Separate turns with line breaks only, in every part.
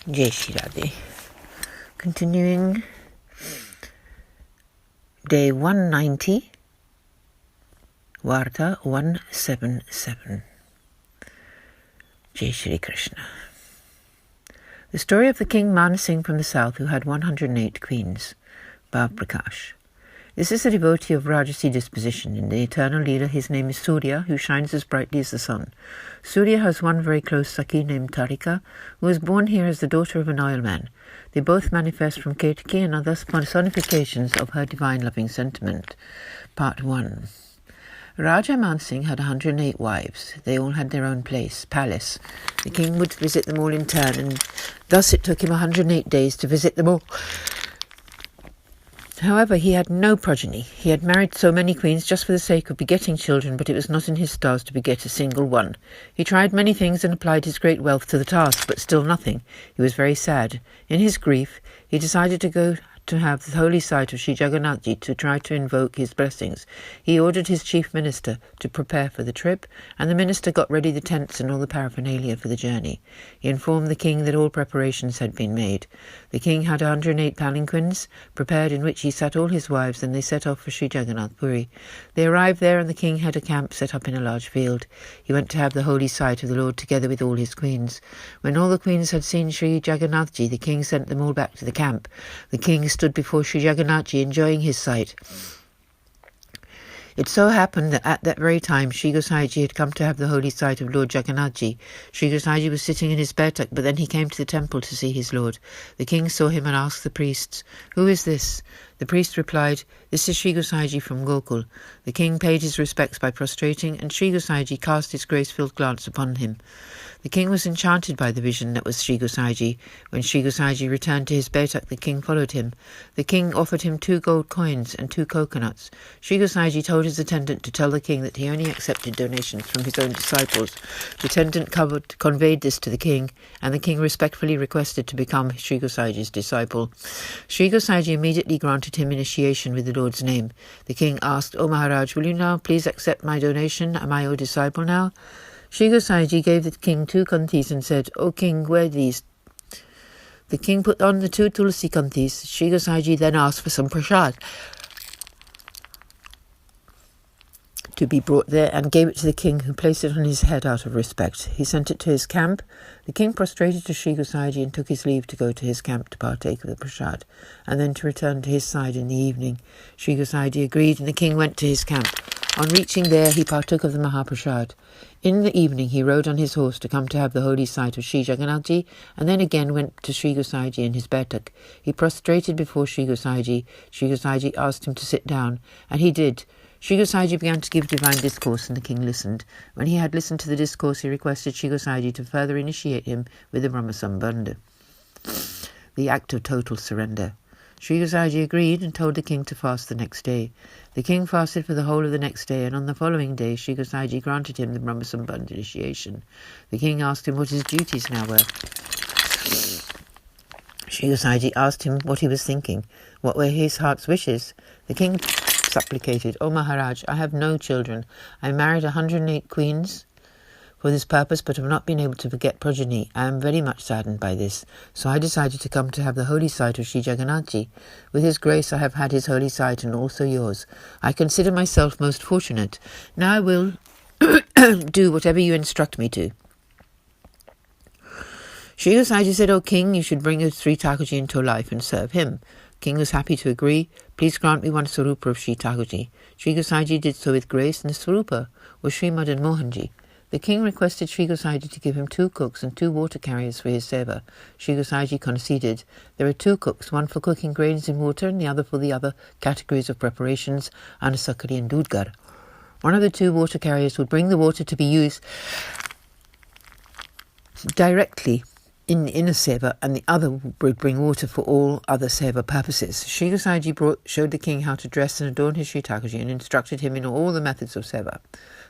Jai Shri Radhe. Continuing day 190, Varta 177. Jai Shri Krishna. The story of the king Mansingh from the south who had 108 queens. Bhav Prakash. This is a devotee of Rajasi disposition. In the eternal Leela, his name is Surya, who shines as brightly as the sun. Surya has one very close Sakhi named Tarika, who was born here as the daughter of an oilman. They both manifest from Ketaki and are thus personifications of her divine loving sentiment. Part 1. Raja Mansingh had 108 wives. They all had their own palace. The king would visit them all in turn, and thus it took him 108 days to visit them all. However, he had no progeny. He had married so many queens just for the sake of begetting children, but it was not in his stars to beget a single one. He tried many things and applied his great wealth to the task, but still nothing. He was very sad. In his grief, he decided to go to have the holy site of Sri Jagannathji to try to invoke his blessings. He ordered his chief minister to prepare for the trip, and the minister got ready the tents and all the paraphernalia for the journey. He informed the king that all preparations had been made. The king had 108 palanquins prepared in which he sat all his wives, and they set off for Sri Jagannath Puri. They arrived there, and the king had a camp set up in a large field. He went to have the holy sight of the Lord together with all his queens. When all the queens had seen Sri Jagannathji, the king sent them all back to the camp. The king stood before Sri Jagannathji enjoying his sight. It so happened that at that very time Sri Gosaiji had come to have the holy sight of Lord Jagannathji. Sri Gosaiji was sitting in his betak, but then he came to the temple to see his lord. The king saw him and asked the priests, "Who is this?" The priest replied, "This is Sri Gosaiji from Gokul." The king paid his respects by prostrating, and Sri Gosaiji cast his grace-filled glance upon him. The king was enchanted by the vision that was Sri Gosaiji. When Sri Gosaiji returned to his betak, the king followed him. The king offered him 2 gold coins and 2 coconuts. Sri Gosaiji told his attendant to tell the king that he only accepted donations from his own disciples. The attendant conveyed this to the king, and the king respectfully requested to become Sri Gosaiji's disciple. Sri Gosaiji immediately granted him initiation with the Lord's name. The king asked, "O Maharaj, will you now please accept my donation? Am I your disciple now?" Sri Gosaiji gave the king 2 kantis and said, "O king, wear these." The king put on the 2 tulsi kantis. Sri Gosaiji then asked for some prasad to be brought there and gave it to the king, who placed it on his head out of respect. He sent it to his camp. The king prostrated to Sri Gosaiji and took his leave to go to his camp to partake of the prasad, and then to return to his side in the evening. Sri Gosaiji agreed, and the king went to his camp. On reaching there, he partook of the Mahaprasad. In the evening, he rode on his horse to come to have the holy sight of Sri Jagannathji, and then again went to Sri Gosaiji in his betak. He prostrated before Sri Gosaiji. Sri Gosaiji asked him to sit down, and he did. Sri Gosaiji began to give divine discourse, and the king listened. When he had listened to the discourse, he requested Sri Gosaiji to further initiate him with the Brahma Sambandha, the act of total surrender. Sri Gosaiji agreed and told the king to fast the next day. The king fasted for the whole of the next day, and on the following day Sri Gosaiji granted him the Brahma Sambandha initiation. The king asked him what his duties now were. Sri Gosaiji asked him what he was thinking, what were his heart's wishes. The king supplicated, "O Maharaj, I have no children. I married 108 queens for this purpose, but have not been able to beget progeny. I am very much saddened by this. So I decided to come to have the holy sight of Sri Jagannathji. With his grace I have had his holy sight, and also yours. I consider myself most fortunate. Now I will do whatever you instruct me to." Sri Gosaiji said, "O king, you should bring Sri Thakurji into life and serve him." King was happy to agree. "Please grant me one Swarupa of Sri Thakurji." Sri Gosaiji did so with grace, and the Swarupa was Sri Madan Mohanji. The king requested Sri Gosaiji to give him 2 cooks and 2 water carriers for his seva. Sri Gosaiji conceded. There are 2 cooks, one for cooking grains in water and the other for the other categories of preparations, anasakari and dudgar. One of the 2 water carriers would bring the water to be used directly in the inner seva, and the other would bring water for all other seva purposes. Sri Gosaiji showed the king how to dress and adorn his Sri Thakurji and instructed him in all the methods of seva.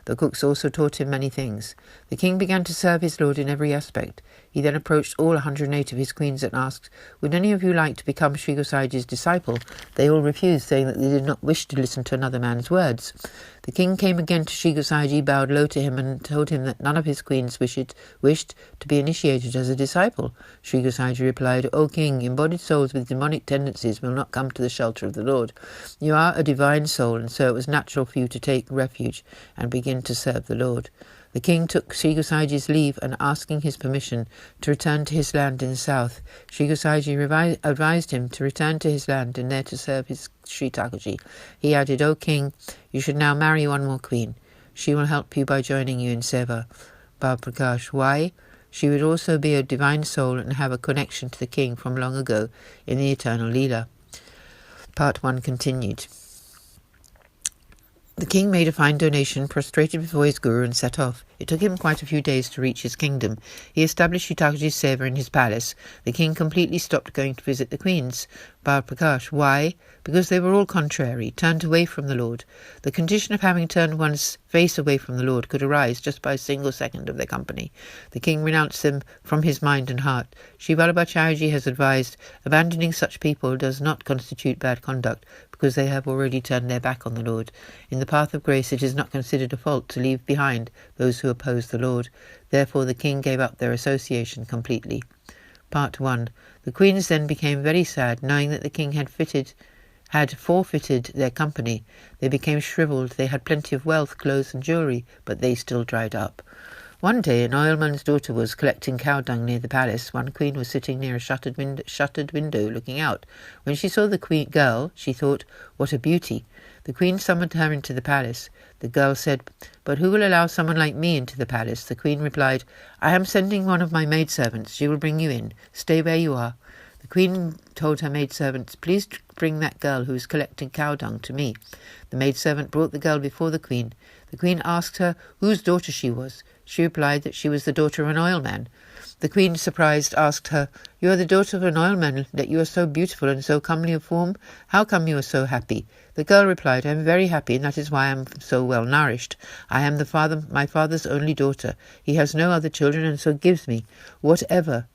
The cooks also taught him many things. The king began to serve his lord in every aspect. He then approached all 108 of his queens and asked, "Would any of you like to become Sri Gosaji's disciple?" They all refused, saying that they did not wish to listen to another man's words. The king came again to Sri Gosaji, bowed low to him, and told him that none of his queens wished to be initiated as a disciple. Sri Gosaji replied, "O king, embodied souls with demonic tendencies will not come to the shelter of the Lord. You are a divine soul, and so it was natural for you to take refuge and begin to serve the Lord." The king took Sri Gosaji's leave and asking his permission to return to his land in the south. Sri Gosaji advised him to return to his land and there to serve his Sri Thakurji. He added, "O king, you should now marry one more queen. She will help you by joining you in Seva." Prakash, why? She would also be a divine soul and have a connection to the king from long ago in the eternal Leela. Part 1 continued. The king made a fine donation, prostrated before his guru, and set off. It took him quite a few days to reach his kingdom. He established Sri Thakurji's Seva in his palace. The king completely stopped going to visit the queens. Prakash, why? Because they were all contrary, turned away from the Lord. The condition of having turned one's face away from the Lord could arise just by a single second of their company. The king renounced them from his mind and heart. Sri Vallabhacharyaji has advised, abandoning such people does not constitute bad conduct, because they have already turned their back on the Lord. In the path of grace it is not considered a fault to leave behind those who oppose the Lord. Therefore the king gave up their association completely. Part 1. The queens then became very sad, knowing that the king had forfeited their company. They became shriveled. They had plenty of wealth, clothes and jewellery, but they still dried up. One day an oilman's daughter was collecting cow dung near the palace. One queen was sitting near a shuttered window looking out. When she saw the girl, she thought, "What a beauty!" The queen summoned her into the palace. The girl said, "But who will allow someone like me into the palace?" The queen replied, "I am sending one of my maidservants. She will bring you in. Stay where you are." The queen told her maidservants, "Please bring that girl who is collecting cow dung to me." The maidservant brought the girl before the queen. The queen asked her whose daughter she was. She replied that she was the daughter of an oilman. The queen, surprised, asked her, "You are the daughter of an oilman, that you are so beautiful and so comely of form? How come you are so happy?" The girl replied, "I am very happy, and that is why I am so well nourished. I am my father's only daughter. He has no other children, and so gives me whatever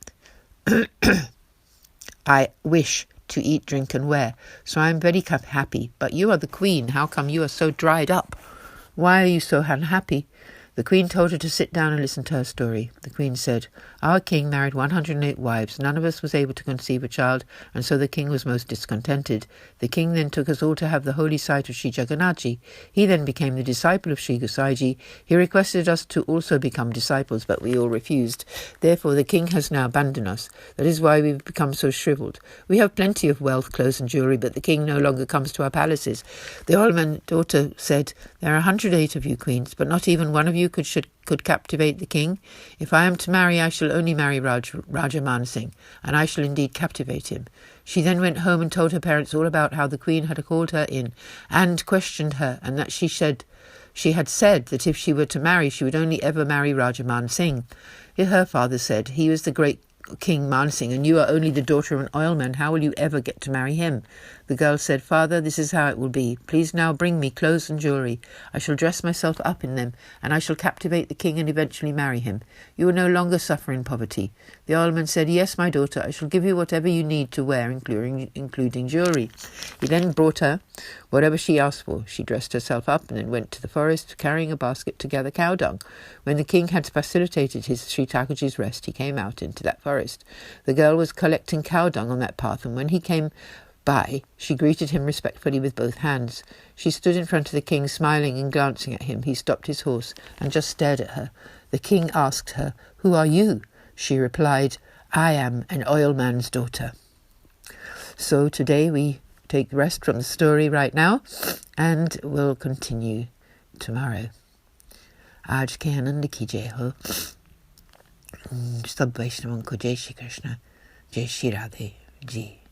I wish to eat, drink, and wear. So I am very happy. But you are the queen. How come you are so dried up? Why are you so unhappy?" The queen told her to sit down and listen to her story. The queen said, "Our king married 108 wives. None of us was able to conceive a child, and so the king was most discontented. The king then took us all to have the holy sight of Sri Jagannathji. He then became the disciple of Sri Gosaiji. He requested us to also become disciples, but we all refused. Therefore the king has now abandoned us. That is why we've become so shriveled. We have plenty of wealth, clothes and jewellery, but the king no longer comes to our palaces." The oilman's daughter said, "There are 108 of you queens, but not even one of you could captivate the king. If I am to marry, I shall only marry Vraja Mansingh, and I shall indeed captivate him." She then went home and told her parents all about how the queen had called her in and questioned her, and that she had said that if she were to marry, she would only ever marry Vraja Mansingh. Her father said, "He was the great King Mansingh, and you are only the daughter of an oilman. How will you ever get to marry him?" The girl said, "Father, this is how it will be. Please now bring me clothes and jewellery. I shall dress myself up in them, and I shall captivate the king and eventually marry him. You will no longer suffer in poverty." The oilman said, "Yes, my daughter, I shall give you whatever you need to wear, including jewellery." He then brought her whatever she asked for. She dressed herself up and then went to the forest, carrying a basket to gather cow dung. When the king had facilitated his Sri Thakurji's rest, he came out into that forest. The girl was collecting cow dung on that path, and when he came by, she greeted him respectfully with both hands. She stood in front of the king, smiling and glancing at him. He stopped his horse and just stared at her. The king asked her, "Who are you?" She replied, "I am an oilman's daughter." So today we take rest from the story right now, and we'll continue tomorrow. आज के आनंद की जय हो। सब वैष्णवों को जय श्री कृष्ण, जय श्री राधे जी।